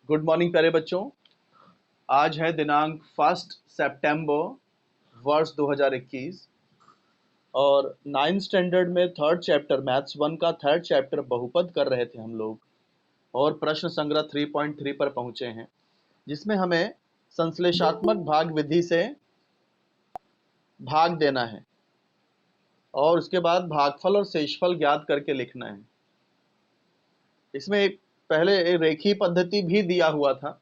Good morning प्यारे बच्चों। आज है दिनांक 1 सितंबर वर्ष 2021 और 9th स्टैंडर्ड में थर्ड चैप्टर मैथ्स 1 का थर्ड चैप्टर बहुपद कर रहे थे हम लोग और प्रश्न संग्रह 3.3 पर पहुंचे हैं, जिसमें हमें संश्लेषात्मक भाग विधि से भाग देना है और उसके बाद भागफल और शेषफल ज्ञात करके लिखना है। इसमें पहले एक रेखीय पद्धति भी दिया हुआ था,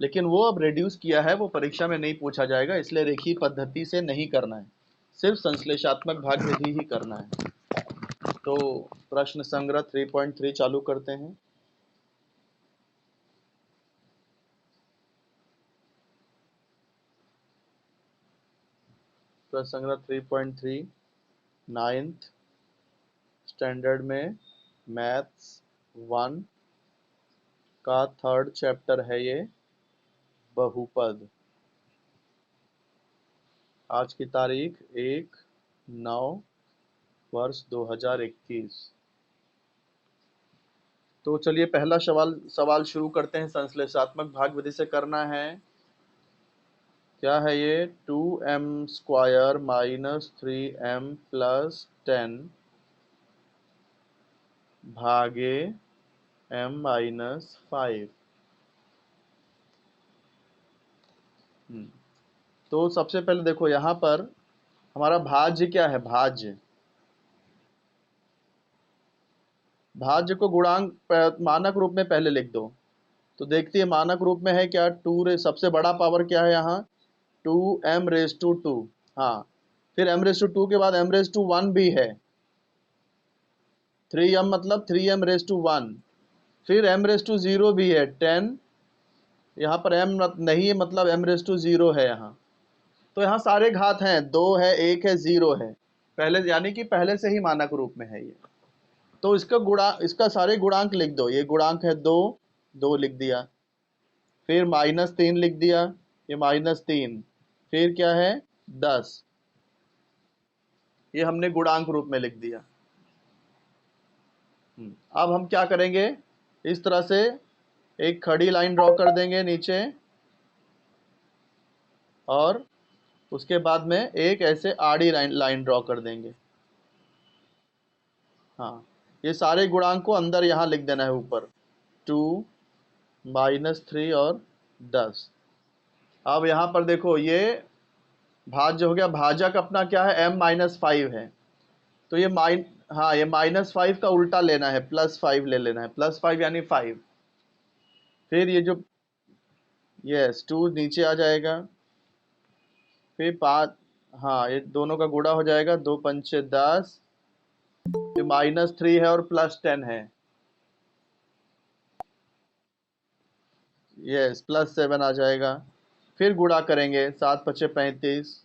लेकिन वो अब रिड्यूस किया है, वो परीक्षा में नहीं पूछा जाएगा, इसलिए रेखीय पद्धति से नहीं करना है, सिर्फ संश्लेषात्मक भाग विधि ही करना है। तो प्रश्न संग्रह 3.3 चालू करते हैं। प्रश्न संग्रह 3.3 9th स्टैंडर्ड में मैथ्स 1 का थर्ड चैप्टर है ये बहुपद। आज की तारीख 1/9 वर्ष 2021। तो चलिए पहला सवाल शुरू करते हैं। संश्लेषात्मक भाग विधि से करना है। क्या है ये? 2m² माइनस 3m प्लस 10 भागे m माइनस 5। तो सबसे पहले देखो, यहाँ पर हमारा भाज्य क्या है? भाज्य को गुणांक मानक रूप में पहले लिख दो। तो देखती है मानक रूप में है क्या? 2 सबसे बड़ा पावर क्या है यहाँ? 2m⁻²। हाँ, फिर m⁻² के बाद m⁻1 भी है। 3m मतलब 3m⁻1, फिर m⁻0 भी है 10। यहाँ पर m नहीं है, मतलब m⁻0 है यहाँ। तो यहाँ सारे घात हैं, 2 है, 1 है, 0 है, पहले यानी कि पहले से ही मानक रूप में है ये। तो इसका सारे गुणांक लिख दो। ये गुणांक है 2, 2 लिख दिया, फिर -3 लिख दिया, ये -3, फिर क्या है 10, ये हमने गुणांक रूप में लिख दिया। अब हम क्या करेंगे? इस तरह से एक खड़ी लाइन ड्रॉ कर देंगे नीचे, और उसके बाद में एक ऐसे आड़ी लाइन ड्रॉ कर देंगे। हाँ, ये सारे गुणांक को अंदर यहाँ लिख देना है ऊपर, 2, -3 और 10। अब यहाँ पर देखो, ये भाज्य हो गया। भाजक अपना क्या है? m-5 है। तो ये हाँ, ये -5 का उल्टा लेना है, +5 ले लेना है, +5 यानी 5। फिर ये जो 2 नीचे आ जाएगा, फिर 5, हाँ, ये दोनों का गुणा हो जाएगा, 2 पंचे 10, फिर -3 है और +10 है, +7 आ जाएगा। फिर गुणा करेंगे, 7 पचे 35,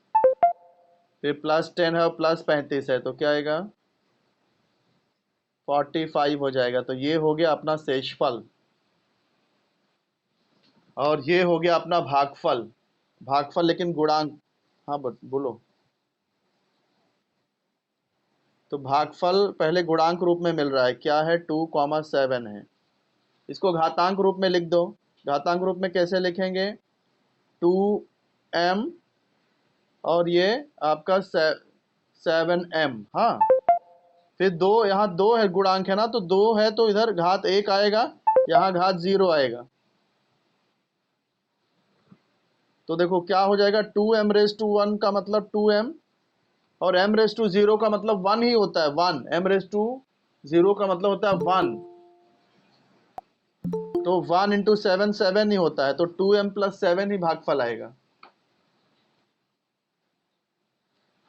फिर +10 है और +35 है, तो क्या आएगा? 45 हो जाएगा। तो ये हो गया अपना शेषफल और ये हो गया अपना भागफल लेकिन गुणांक। हाँ बोलो। तो भागफल पहले गुणांक रूप में मिल रहा है, क्या है? 2,7 है। इसको घातांक रूप में लिख दो। घातांक रूप में कैसे लिखेंगे? 2m और ये आपका 7m। हाँ, फिर 2, यहाँ 2 है, गुणांक है ना, तो 2 है तो इधर घात 1 आएगा, यहाँ घात 0 आएगा। तो देखो क्या हो जाएगा, 2m⁻1 का मतलब 2m, और m⁻0 का मतलब 1 ही होता है, 1। m⁻0 का मतलब होता है 1, तो 1 × 7 7 ही होता है, तो 2m + 7 ही भागफल आएगा।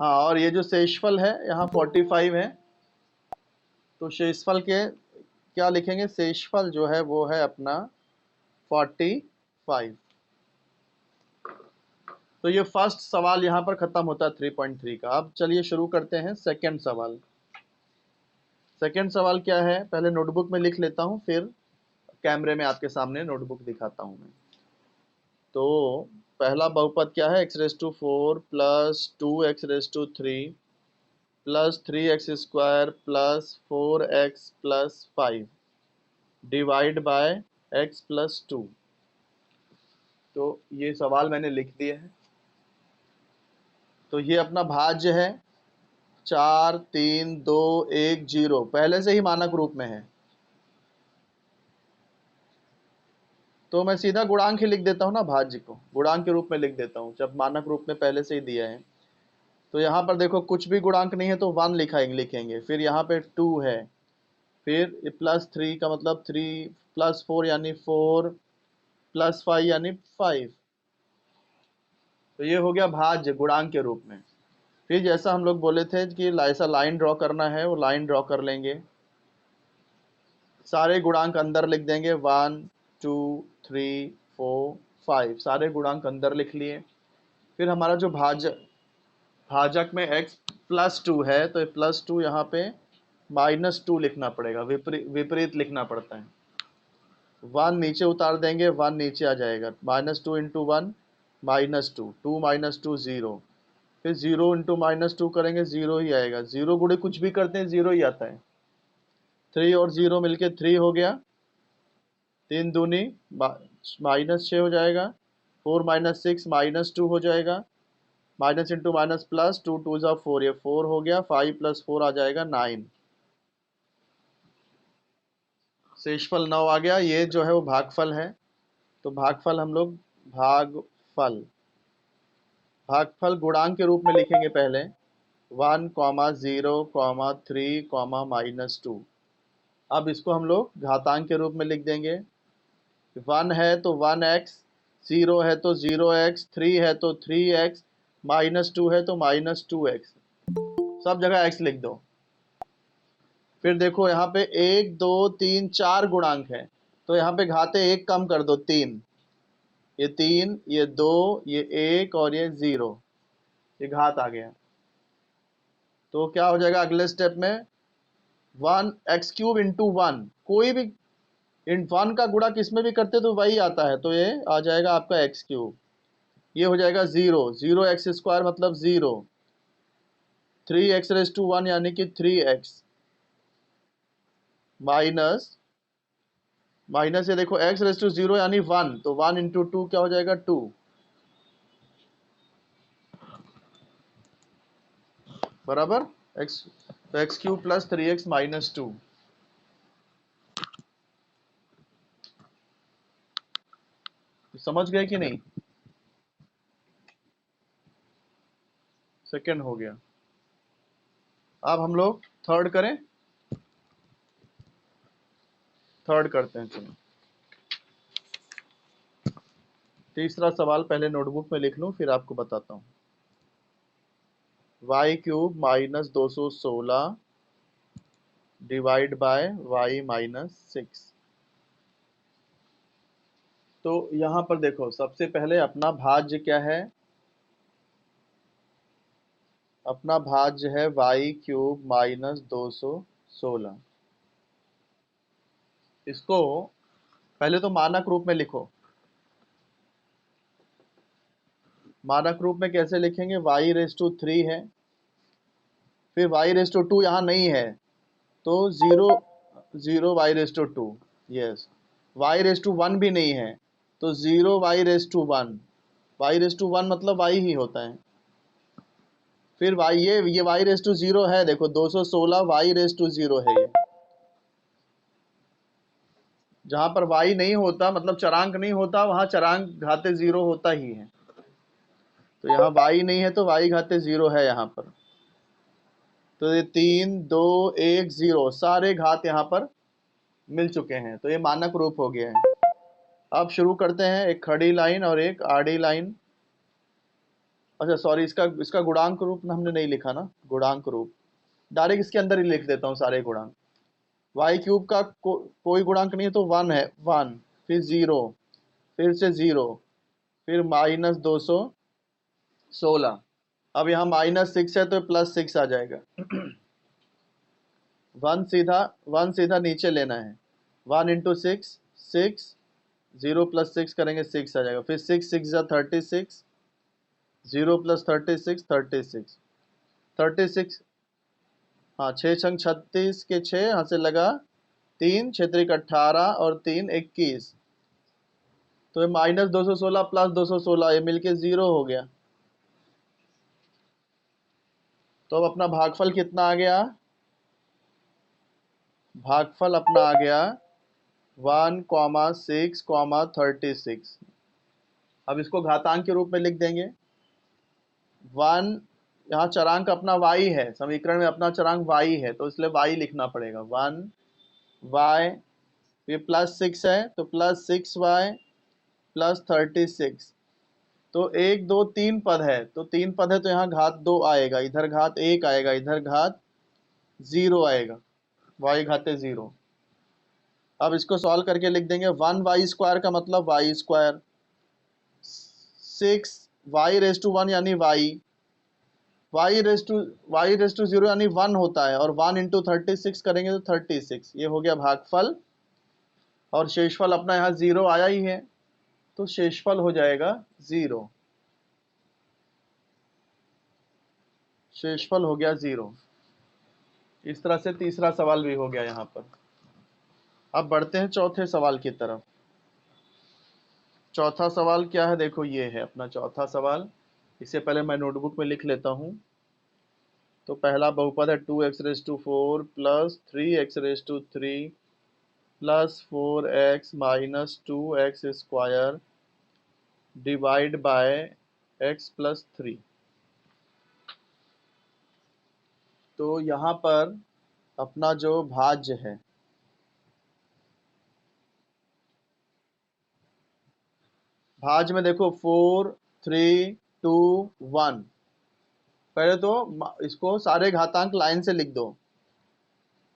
हाँ, और ये जो शेषफल है यहाँ 45 है, तो शेषफल के क्या लिखेंगे? शेषफल जो है वो है अपना 45। तो ये फर्स्ट सवाल यहाँ पर खत्म होता है 3.3 का। अब चलिए शुरू करते हैं सेकंड सवाल। सेकंड सवाल क्या है, पहले नोटबुक में लिख लेता हूँ, फिर कैमरे में आपके सामने नोटबुक दिखाता हूँ मैं। तो पहला बहुपद क्या है? x⁴ + 2x⁻³ + 3x² + 4x + 5 divide by x+2। तो ये सवाल मैंने लिख दिया है। तो ये अपना भाज्य है 4 3 2 1 0, पहले से ही मानक रूप में है, तो मैं सीधा गुणांक ही लिख देता हूँ ना, भाज्य को गुणांक के रूप में लिख देता हूँ जब मानक रूप में पहले से ही दिया है। तो यहाँ पर देखो कुछ भी गुणांक नहीं है तो 1 लिखेंगे, फिर यहाँ पे 2 है, फिर +3 का मतलब 3 +4 यानी 4 +5 यानी 5। तो ये हो गया भाज्य गुणांक के रूप में। फिर जैसा हम लोग बोले थे कि ऐसा लाइन ड्रॉ करना है, वो लाइन ड्रॉ कर लेंगे, सारे गुणांक अंदर लिख देंगे, 1 2 3 4 5, सारे गुणांक अंदर लिख लिए। फिर हमारा जो भाजक में x+2 है, तो ये +2 यहाँ पे -2 लिखना पड़ेगा, विपरीत लिखना पड़ता है। 1 नीचे उतार देंगे, 1 नीचे आ जाएगा, -2 × 1 -2, 2 - 2 0, फिर 0 × -2 करेंगे 0 ही आएगा, 0 गुणे कुछ भी करते हैं 0 ही आता है। 3 और 0 मिलके 3 हो गया, 3 दूनी -6 हो जाएगा, 4 - 6 -2 हो जाएगा, माइनस इंटू माइनस प्लस, 2 2 ज़ा 4, ये 4 हो गया, 5 + 4 आ जाएगा 9, शेषफल 9 आ गया। ये जो है वो भागफल है। तो भागफल हम लोग भागफल गुणांक के रूप में लिखेंगे पहले, 1, 0, 3, -2। अब इसको हम लोग घातांक के रूप में लिख देंगे, 1 है तो 1x, 0 है तो 0x, 3 है तो 3x, -2 है तो -2x, सब जगह x लिख दो। फिर देखो यहाँ पे 1 2 3 4 गुणांक है, तो यहाँ पे घाते 1 कम कर दो, 3, ये 3, ये 2, ये 1 और ये 0, ये घात आ गया। तो क्या हो जाएगा अगले स्टेप में, 1x³ × 1, कोई भी इन 1 का गुणा किस में भी करते तो वही आता है, तो ये आ जाएगा आपका x³, ये हो जाएगा 0, 0x² मतलब 0, 3x⁻1 यानी कि 3x, माइनस ये देखो x⁻0 यानी 1, तो 1 × 2 क्या हो जाएगा 2, बराबर x, तो x³ + 3x - 2। समझ गए कि नहीं? सेकंड हो गया। अब हम लोग थर्ड करें, थर्ड करते हैं। चलो तीसरा सवाल पहले नोटबुक में लिख लूं, फिर आपको बताता हूं। y³ - 216 divide by y - 6। तो यहां पर देखो सबसे पहले अपना भाज्य क्या है, अपना भाज्य है y³ - 216। इसको पहले तो मानक रूप में लिखो। मानक रूप में कैसे लिखेंगे, y⁻³ है, फिर y⁻² यहाँ नहीं है, तो 0 0 y⁻², यस, y⁻1 भी नहीं है, तो 0 y⁻1, y⁻1 मतलब y ही होता है। फिर y, ये y⁻0 है, देखो 216 y⁻0 है, ये जहां पर y नहीं होता मतलब चरांक नहीं होता, वहां चरांक घाते 0 होता ही है। तो यहाँ y नहीं है तो y घाते 0 है यहाँ पर, तो ये 3 2 1 0 सारे घात यहाँ पर मिल चुके हैं, तो ये मानक रूप हो गया है। अब शुरू करते हैं, एक खड़ी लाइन और एक आड़ी लाइन। अच्छा सॉरी, इसका गुणांक रूप हमने नहीं लिखा ना, गुणांक रूप डायरेक्ट इसके अंदर ही लिख देता हूँ सारे गुणांक। y³ का कोई गुणांक नहीं है तो 1 है, 1, फिर 0, फिर से 0, फिर -216। अब यहाँ -6 है तो +6 आ जाएगा। 1 सीधा नीचे लेना है, 1 × 6 6, 0 + 6 करेंगे 6 आ जाएगा, फिर 6 6 ज़ा 36, 0 + 36 36, 36, हाँ 6 छंग 36 के 6 यहाँ से लगा 3 6 × 18 और 3 21, तो ये -216 प्लस 216 ये मिलके 0 हो गया। तो अब अपना भागफल कितना आ गया? भागफल अपना आ गया 1,6,36। अब इसको घातांक के रूप में लिख देंगे। 1 यहाँ चरांक अपना y है, समीकरण में अपना चरांक y है, तो इसलिए y लिखना पड़ेगा। 1 y, ये +6 है तो +6y +36। तो 1 2 3 पद है, तो 3 पद है तो यहाँ घात 2 आएगा, इधर घात 1 आएगा, इधर घात 0 आएगा, y घाते 0। अब इसको सॉल्व करके लिख देंगे 1y² का मतलब y², 6y⁻1 यानी y⁻0 यानी 1 होता है, और 1 × 36 करेंगे तो 36। ये हो गया भागफल, और शेषफल अपना यहाँ 0 आया ही है, तो शेषफल हो जाएगा 0। शेषफल हो गया 0। इस तरह से तीसरा सवाल भी हो गया यहाँ पर। अब बढ़ते हैं चौथे सवाल की तरफ। चौथा सवाल क्या है? देखो ये है अपना चौथा सवाल। इससे पहले मैं नोटबुक में लिख लेता हूँ। तो पहला बहुपद है 2x⁴ plus 3x⁵ plus 4x minus 2x² divide by x plus 3। तो यहाँ पर अपना जो भाज्य है, भाज्य में देखो 4 3 2 1। पहले तो इसको सारे घातांक लाइन से लिख दो।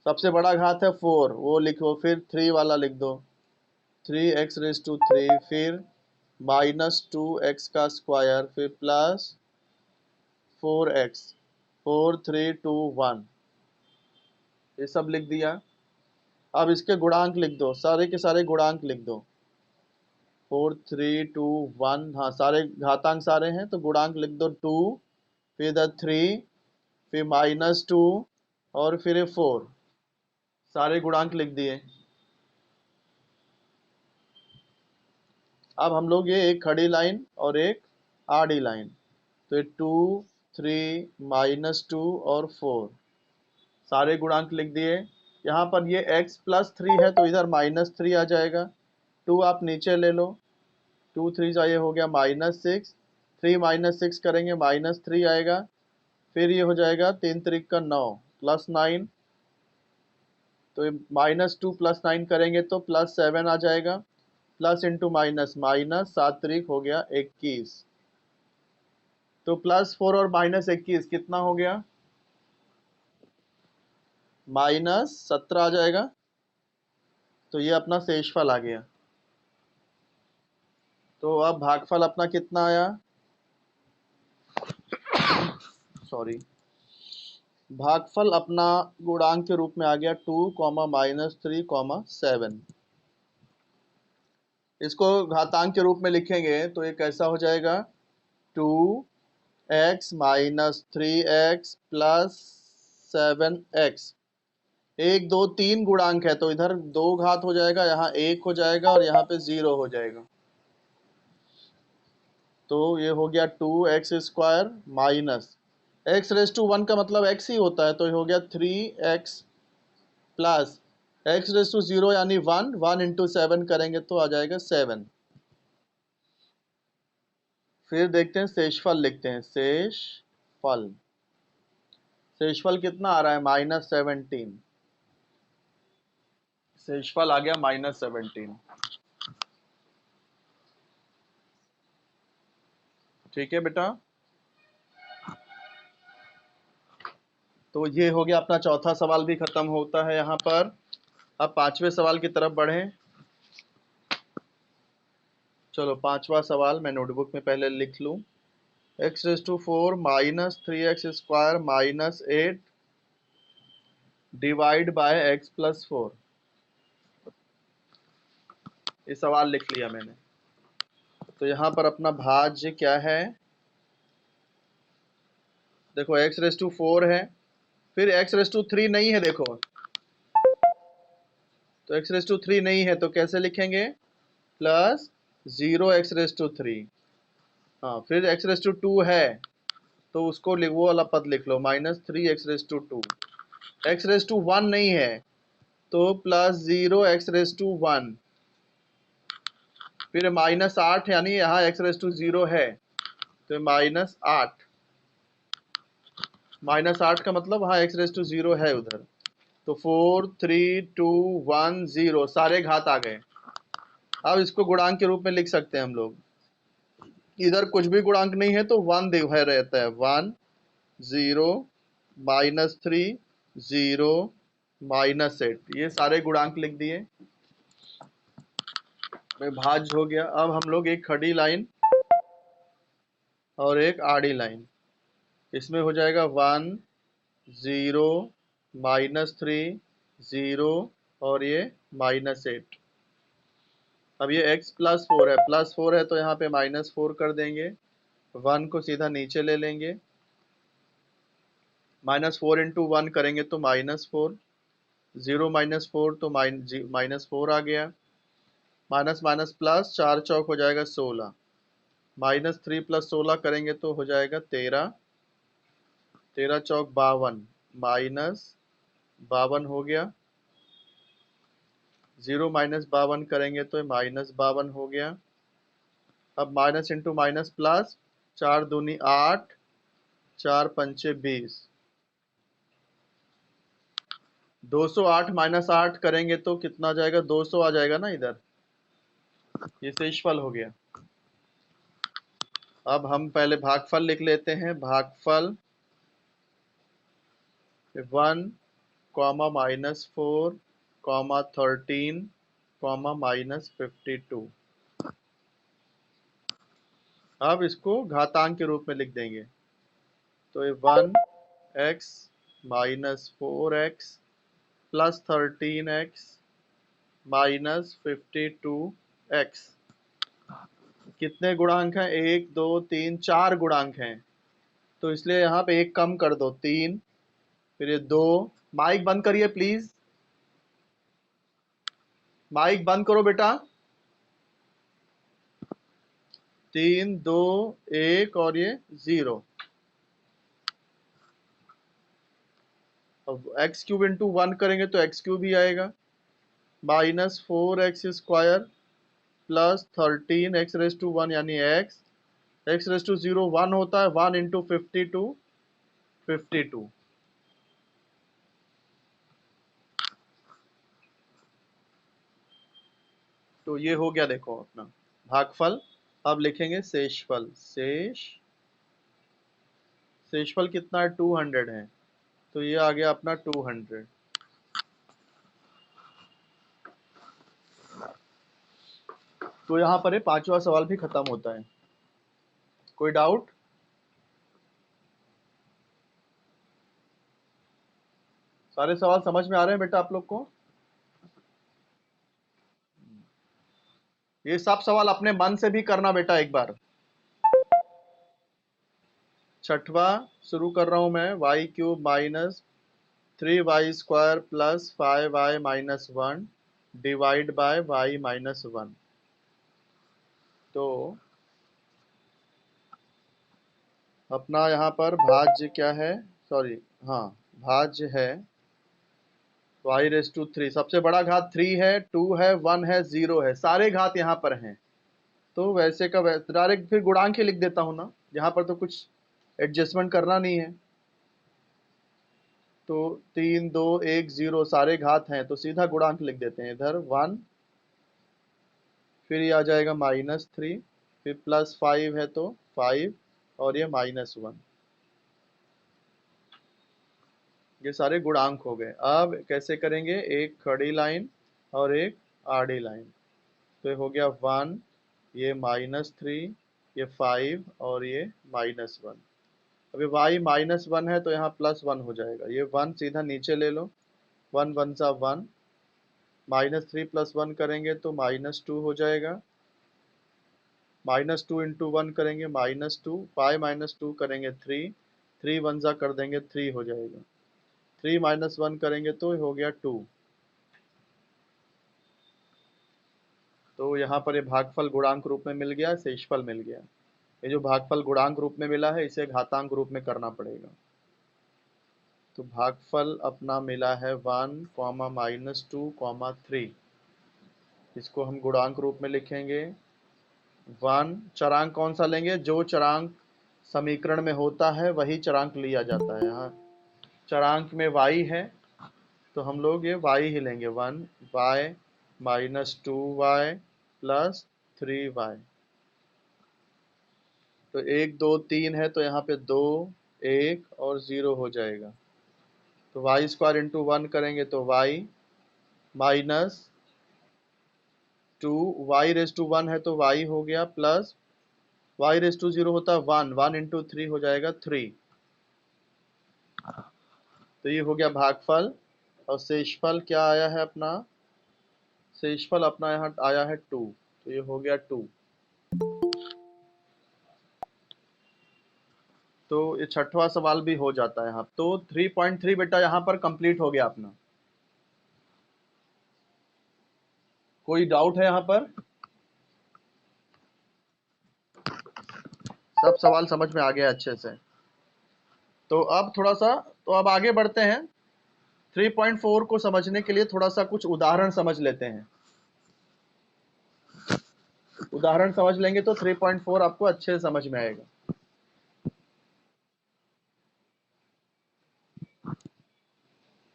सबसे बड़ा घात है 4, वो लिखो, फिर 3 वाला लिख दो, 3x⁵, फिर -2x², फिर प्लस 4x, 4 3 2 1, ये सब लिख दिया। अब इसके गुणांक लिख दो, सारे के सारे गुणांक लिख दो। 4 3 2 1, हाँ सारे घातांक सारे हैं तो गुणांक लिख दो। 2, फिर इधर 3, फिर -2 और फिर 4, सारे गुणांक लिख दिए। अब हम लोग ये एक खड़ी लाइन और एक आड़ी लाइन, तो ये 2 3 -2 और 4, सारे गुणांक लिख दिए। यहाँ पर ये x + 3 है तो इधर -3 आ जाएगा। 2 आप नीचे ले लो, 2 3 ये हो गया -6, 3 - 6 करेंगे -3 आएगा। फिर ये हो जाएगा 3 3 का 9 प्लस 9, तो ये -2 + 9 करेंगे तो +7 आ जाएगा। प्लस इंटू माइनस, माइनस 7 3 हो गया 21। तो +4 और -21 कितना हो गया? -17 आ जाएगा। तो ये अपना शेषफल आ गया। तो अब भागफल अपना कितना आया? सॉरी, भागफल अपना गुणांक के रूप में आ गया 2, -3, 7। इसको घातांक के रूप में लिखेंगे तो ये कैसा हो जाएगा? 2x - 3x + 7x। 1 2 3 गुणांक है तो इधर 2 घात हो जाएगा, यहाँ 1 हो जाएगा और यहाँ पे 0 हो जाएगा। तो ये हो गया 2x² माइनस x⁻1 का मतलब x ही होता है, तो ये हो गया 3x प्लस x⁻0 यानी 1, 1 × 7 करेंगे तो आ जाएगा 7। फिर देखते हैं शेषफल, लिखते हैं शेषफल। शेषफल कितना आ रहा है? -17। शेषफल आ गया -17। ठीक है बेटा। तो ये हो गया अपना चौथा सवाल भी खत्म होता है यहाँ पर। अब पांचवें सवाल की तरफ बढ़ें। चलो पांचवा सवाल मैं नोटबुक में पहले लिख लूँ। x⁴ - 3x² - 8 divide by x + 4। ये सवाल लिख लिया मैंने। तो यहाँ पर अपना भाज्य क्या है? देखो x⁴ है, फिर x⁻3 नहीं है। देखो तो x⁻3 नहीं है तो कैसे लिखेंगे? 0x3। हाँ, फिर x2 है तो उसको वो वाला पद लिख लो, -3x2। x1 नहीं है तो +0x1। फिर -8 यानी यहाँ x0 है तो -8। -8 का मतलब वहाँ x0 है उधर। तो 4 3 2 1 0 सारे घात आ गए। अब इसको गुणांक के रूप में लिख सकते हैं हम लोग। इधर कुछ भी गुणांक नहीं है तो 1 है रहता है। 1 0 -3 0 -8 ये सारे गुणांक लिख दिए। भाज्य हो गया। अब हम लोग एक खड़ी लाइन और एक आड़ी लाइन, इसमें हो जाएगा 1 0 -3 0 और ये -8। अब ये x +4 है, +4 है तो यहाँ पे -4 कर देंगे। 1 को सीधा नीचे ले लेंगे। -4 × 1 करेंगे तो -4। 0 -4 तो -4 आ गया। माइनस माइनस प्लस 4 चौक हो जाएगा 16। -3 + 16 करेंगे तो हो जाएगा 13। 13 चौक 52, -52 हो गया। 0 -52 करेंगे तो -52 हो गया। अब माइनस इंटू माइनस प्लस, 4 दूनी 8, 4 पंचे 20। 208 -8 करेंगे तो कितना आ जाएगा? 200 आ जाएगा ना इधर। ये शेषफल हो गया। अब हम पहले भागफल लिख लेते हैं। भागफल 1, -4, -13, -52। अब इसको घातांक के रूप में लिख देंगे। तो ये 1x -4x + 13x -52x। कितने गुणांक हैं? 1 2 3 4 गुणांक हैं, तो इसलिए यहाँ पे एक कम कर दो, 3। फिर ये 2। माइक बंद करिए प्लीज, माइक बंद करो बेटा। 3 2 1 और ये 0। अब x³ × 1 करेंगे तो x³ ही आएगा। -4x² + 13x⁻1 यानी x⁻0 1 होता है। 1 × 52 52। तो ये हो गया देखो अपना भागफल। अब लिखेंगे शेषफल। शेषफल कितना है? 200 है, तो ये आ गया अपना 200। तो यहाँ पर ये 5वां सवाल भी खत्म होता है। कोई डाउट? सारे सवाल समझ में आ रहे हैं बेटा आप लोग को? ये सब सवाल अपने मन से भी करना बेटा एक बार। छठवां शुरू कर रहा हूं मैं। y³ -3y² + 5y - 1 divide by y - 1। तो अपना यहाँ पर भाज्य क्या है? सॉरी, हाँ, भाज्य है y⁻3। सबसे बड़ा घात 3 है, 2 है, 1 है, 0 है, सारे घात यहाँ पर हैं। तो वैसे का वैसे डायरेक्ट फिर गुणांक ही लिख देता हूँ ना, यहाँ पर तो कुछ एडजस्टमेंट करना नहीं है। तो 3 2 1 0 सारे घात हैं तो सीधा गुणांक लिख देते हैं इधर 1। फिर ये आ जाएगा -3, फिर +5 है तो 5 और ये -1। ये सारे गुणांक हो गए। अब कैसे करेंगे? एक खड़ी लाइन और एक आड़ी लाइन। तो ये हो गया 1, ये -3, ये 5 और ये -1। अभी y -1 है तो यहाँ +1 हो जाएगा। ये 1 सीधा नीचे ले लो, 1 1 सा 1। -3 + 1 करेंगे तो -2 हो जाएगा। -2 × 1 करेंगे -2, 5 -2 करेंगे 3, 3 1 सा कर देंगे 3 हो जाएगा। 3 -1 करेंगे तो हो गया 2। तो यहाँ पर ये भागफल गुणांक रूप में मिल गया, शेषफल मिल गया। ये जो भागफल गुणांक रूप में मिला है इसे घातांक रूप में करना पड़ेगा। तो भागफल अपना मिला है 1, -2, 3। इसको हम गुणांक रूप में लिखेंगे। 1 चरांक कौन सा लेंगे? जो चरांक समीकरण में होता है वही चरांक लिया जाता है। यहाँ चरांक में y है तो हम लोग ये y ही लेंगे। 1y -2y + 3y। तो 1 2 3 है तो यहाँ पे 2 1 और 0 हो जाएगा। तो y² इंटू 1 करेंगे तो y -2 y⁻1 है तो y हो गया, प्लस y⁻0 होता है 1, 1 इंटू 3 हो जाएगा 3। तो ये हो गया भागफल। और शेषफल क्या आया है अपना? शेषफल अपना यहाँ आया है 2, तो ये हो गया 2। तो ये छठवां सवाल भी हो जाता है यहाँ। तो 3.3 बेटा यहाँ पर कंप्लीट हो गया अपना। कोई डाउट है यहाँ पर? सब सवाल समझ में आ गया अच्छे से। तो अब थोड़ा सा, तो अब आगे बढ़ते हैं। 3.4 को समझने के लिए थोड़ा सा कुछ उदाहरण समझ लेते हैं। उदाहरण समझ लेंगे तो 3.4 आपको अच्छे से समझ में आएगा।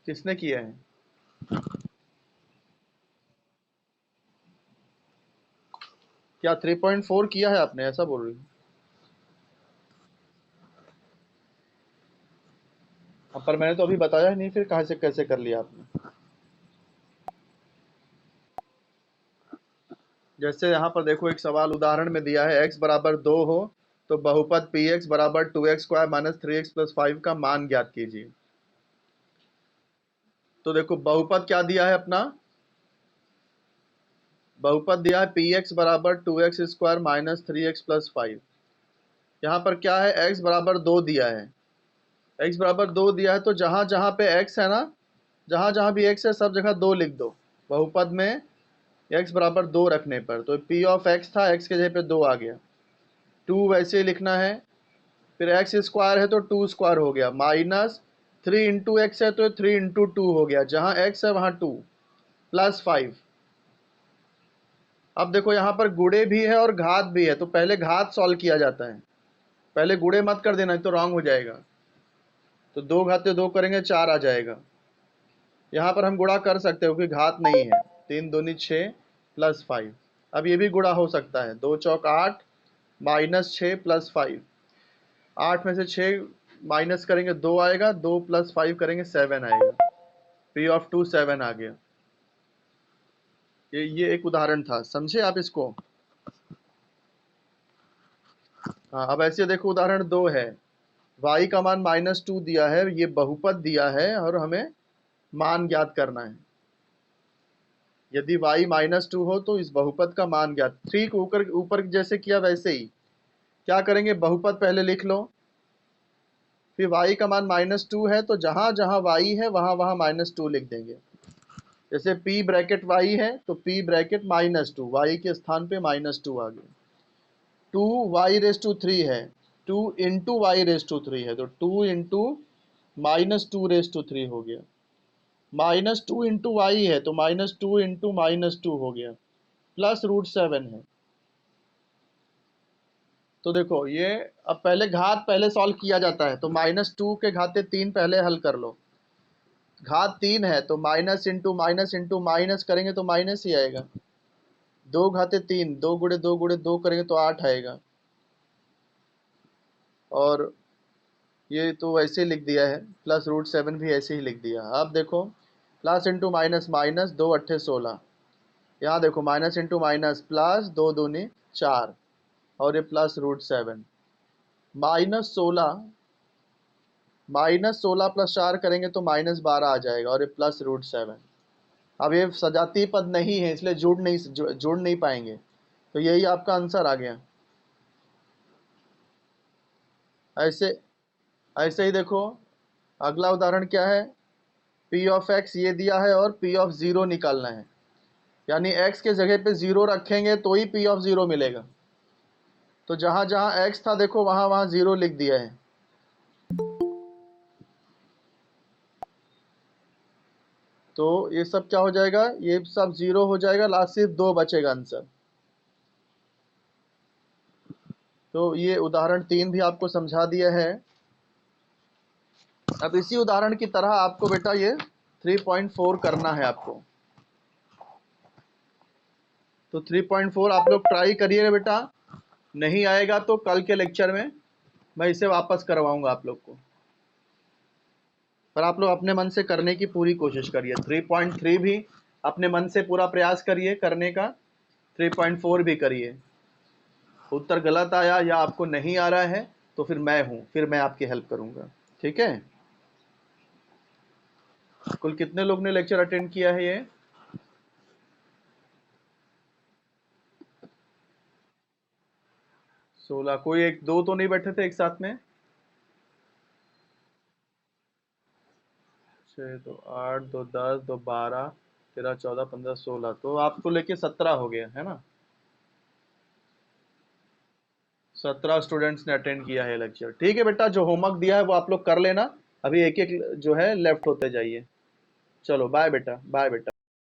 किसने किया है? क्या 3.4 किया है आपने, ऐसा बोल रही हूँ? पर मैंने तो अभी बताया ही नहीं, फिर कहाँ से कैसे कर लिया आपने? जैसे यहाँ पर देखो एक सवाल उदाहरण में दिया है, x बराबर 2 हो तो बहुपद px बराबर 2x² - 3x + 5 का मान ज्ञात कीजिए। तो देखो बहुपद क्या दिया है अपना? बहुपद दिया है px बराबर 2x² - 3x + 5। यहाँ पर क्या है? x बराबर 2 दिया है। x बराबर 2 दिया है तो जहां जहां पे x है ना, जहां जहां भी x है सब जगह 2 लिख दो। बहुपद में x बराबर 2 रखने पर, तो p ऑफ x था, x के जगह पे 2 आ गया। 2 वैसे ही लिखना है। फिर x² है तो 2² हो गया, -3 इंटू एक्स है तो 3 इंटू 2 हो गया, जहां x है वहां 2 + 5। अब देखो यहाँ पर गुणे भी है और घात भी है, तो पहले घात सॉल्व किया जाता है। पहले गुणे मत कर देना, तो रॉन्ग हो जाएगा। तो 2 घाते 2 करेंगे 4 आ जाएगा। यहाँ पर हम गुणा कर सकते हो क्योंकि घात नहीं है। 3 दूनी 6 + 5। अब ये भी गुणा हो सकता है। 2 चौक 8 -6 + 5। 8 में से 6 माइनस करेंगे 2 आएगा, 2 + 5 करेंगे 7 आएगा। P ऑफ 2 7 आ गया। ये एक उदाहरण था, समझे आप इसको? हाँ, अब ऐसे देखो उदाहरण 2 है। y का मान -2 दिया है, ये बहुपद दिया है और हमें मान ज्ञात करना है। यदि y -2 हो तो इस बहुपद का मान ज्ञात। 3 को ऊपर ऊपर जैसे किया वैसे ही क्या करेंगे? बहुपद पहले लिख लो, फिर y का मान -2 है तो जहां जहां y है वहां वहां -2 लिख देंगे। जैसे p ब्रैकेट y है तो p ब्रैकेट -2, y के स्थान पे -2 आ गया। 2y⁻3 है, 2 इंटू y⁻3 है तो 2 इंटू -2⁻3 हो गया। -2 इंटू वाई है तो -2 इंटू -2 हो गया, प्लस √7 है। तो देखो ये, अब पहले घात पहले सॉल्व किया जाता है, तो -2 के घाते 3 पहले हल कर लो। घात 3 है तो माइनस इंटू माइनस करेंगे तो माइनस ही आएगा। 2 घाते 3, 2 गुणे 2 गुणे 2 करेंगे तो 8 आएगा। और ये तो वैसे लिख दिया है, प्लस √7 भी ऐसे ही लिख दिया। अब देखो प्लस इंटू माइनस माइनस, 2 अट्ठे 16। यहाँ देखो माइनस इंटू माइनस प्लस, 2 दूनी 4 और ये प्लस √7। -16 -16 + 4 करेंगे तो -12 आ जाएगा और ये प्लस √7। अब ये सजातीय पद नहीं है इसलिए जुड़ नहीं पाएंगे, तो यही आपका आंसर आ गया। ऐसे ऐसे ही देखो अगला उदाहरण क्या है? P ऑफ x ये दिया है और P ऑफ 0 निकालना है। यानी x के जगह पे 0 रखेंगे तो ही p ऑफ 0 मिलेगा। तो जहां जहां x था देखो वहां वहां 0 लिख दिया है। तो ये सब क्या हो जाएगा, ये सब 0 हो जाएगा, लास्ट सिर्फ 2 बचेगा आंसर। तो ये उदाहरण 3 भी आपको समझा दिया है। अब इसी उदाहरण की तरह आपको बेटा ये 3.4 करना है आपको। तो 3.4 आप लोग ट्राई करिएगा बेटा, नहीं आएगा तो कल के लेक्चर में मैं इसे वापस करवाऊंगा आप लोग को, पर आप लोग अपने मन से करने की पूरी कोशिश करिए। 3.3 भी अपने मन से पूरा प्रयास करिए करने का, 3.4 भी करिए। उत्तर गलत आया या आपको नहीं आ रहा है तो फिर मैं हूं, फिर मैं आपकी हेल्प करूंगा, ठीक है। कुल कितने लोग ने लेक्चर अटेंड किया है ये? 16। कोई एक दो तो नहीं बैठे थे एक साथ में? 6 2 8 2 10 2 12 13 14 15 16, तो आपको लेके 17 हो गया है ना। 17 स्टूडेंट्स ने अटेंड किया है लेक्चर। ठीक है बेटा, जो होमवर्क दिया है वो आप लोग कर लेना। अभी एक एक जो है लेफ्ट होते जाइए। चलो बाय बेटा, बाय बेटा।